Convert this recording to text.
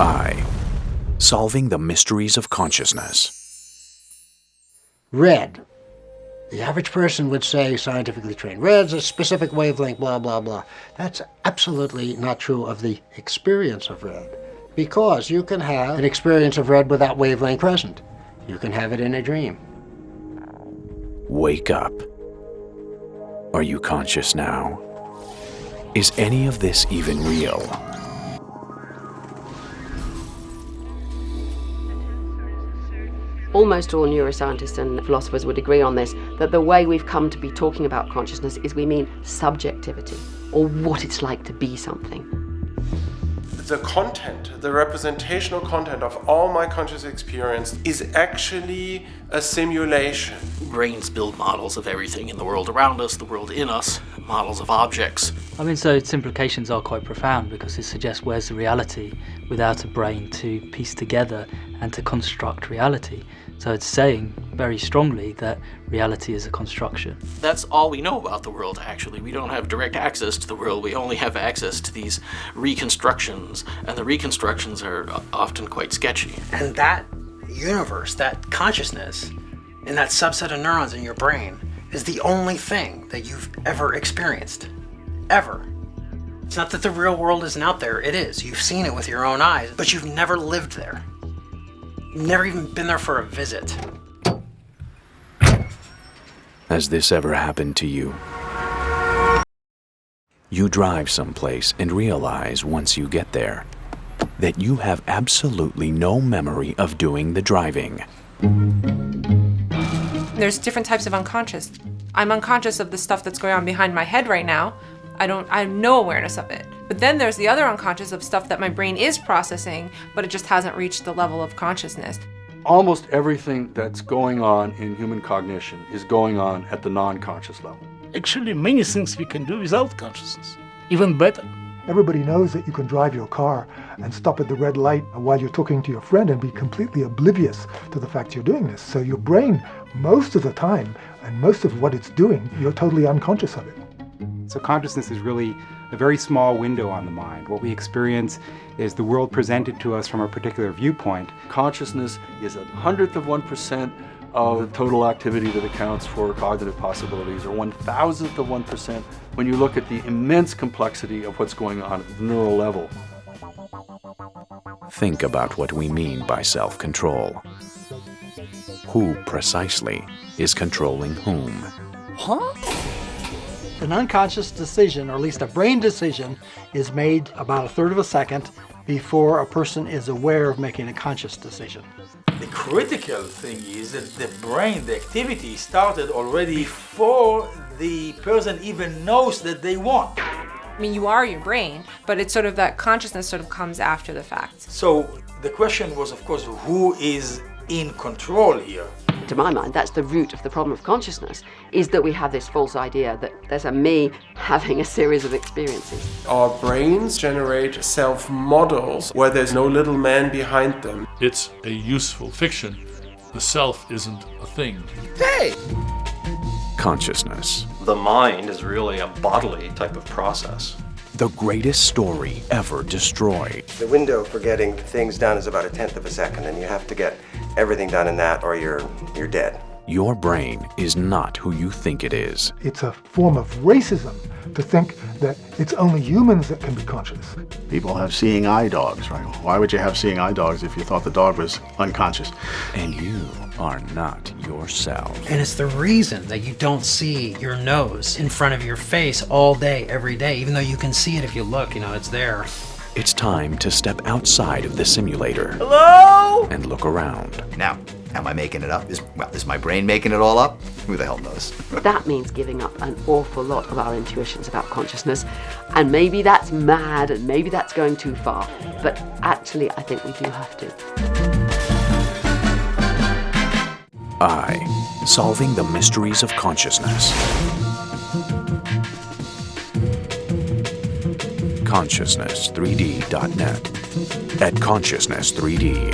I. Solving the mysteries of consciousness. Red. The average person would say, scientifically trained, red's a specific wavelength, blah, blah, blah. That's absolutely not true of the experience of red, because you can have an experience of red with that wavelength present. You can have it in a dream. Wake up. Are you conscious now? Is any of this even real? Almost all neuroscientists and philosophers would agree on this, that the way we've come to be talking about consciousness is we mean subjectivity, or what it's like to be something. The content, the representational content of all my conscious experience is actually a simulation. Brains build models of everything in the world around us, the world in us, models of objects. So its implications are quite profound, because it suggests where's the reality without a brain to piece together and to construct reality. So it's saying very strongly that reality is a construction. That's all we know about the world, actually. We don't have direct access to the world. We only have access to these reconstructions, and the reconstructions are often quite sketchy. And that universe, that consciousness, and that subset of neurons in your brain is the only thing that you've ever experienced. Ever. It's not that the real world isn't out there. It is. You've seen it with your own eyes, but you've never lived there. You've never even been there for a visit. Has this ever happened to you? You drive someplace and realize once you get there that you have absolutely no memory of doing the driving. There's different types of unconscious. I'm unconscious of the stuff that's going on behind my head right now. I have no awareness of it. But then there's the other unconscious of stuff that my brain is processing, but it just hasn't reached the level of consciousness. Almost everything that's going on in human cognition is going on at the non-conscious level. Actually, many things we can do without consciousness, even better. Everybody knows that you can drive your car and stop at the red light while you're talking to your friend and be completely oblivious to the fact you're doing this. So your brain, most of the time, and most of what it's doing, you're totally unconscious of it. So consciousness is really a very small window on the mind. What we experience is the world presented to us from a particular viewpoint. Consciousness is 1/100% of the total activity that accounts for cognitive possibilities, or 1,000th of 1% when you look at the immense complexity of what's going on at the neural level. Think about what we mean by self-control. Who precisely is controlling whom? Huh? An unconscious decision, or at least a brain decision, is made about 1/3 of a second before a person is aware of making a conscious decision. The critical thing is that the brain, the activity started already before the person even knows that they want. You are your brain, but it's sort of that consciousness sort of comes after the fact. So the question was, of course, who is in control here? To my mind, that's the root of the problem of consciousness, is that we have this false idea that there's a me having a series of experiences. Our brains generate self-models where there's no little man behind them. It's a useful fiction. The self isn't a thing. Hey! Consciousness. The mind is really a bodily type of process. The greatest story ever destroyed. The window for getting things done is about 1/10 of a second, and you have to get everything done in that or you're dead. Your brain is not who you think it is. It's a form of racism to think that it's only humans that can be conscious. People have seeing eye dogs, right? Why would you have seeing eye dogs if you thought the dog was unconscious? And you are not yourself. And it's the reason that you don't see your nose in front of your face all day, every day, even though you can see it if you look, it's there. It's time to step outside of the simulator. Hello? And look around. Now, am I making it up? Is my brain making it all up? Who the hell knows? That means giving up an awful lot of our intuitions about consciousness, and maybe that's mad, and maybe that's going too far, but actually I think we do have to. I. Solving the mysteries of consciousness. Consciousness3D.net at Consciousness3D.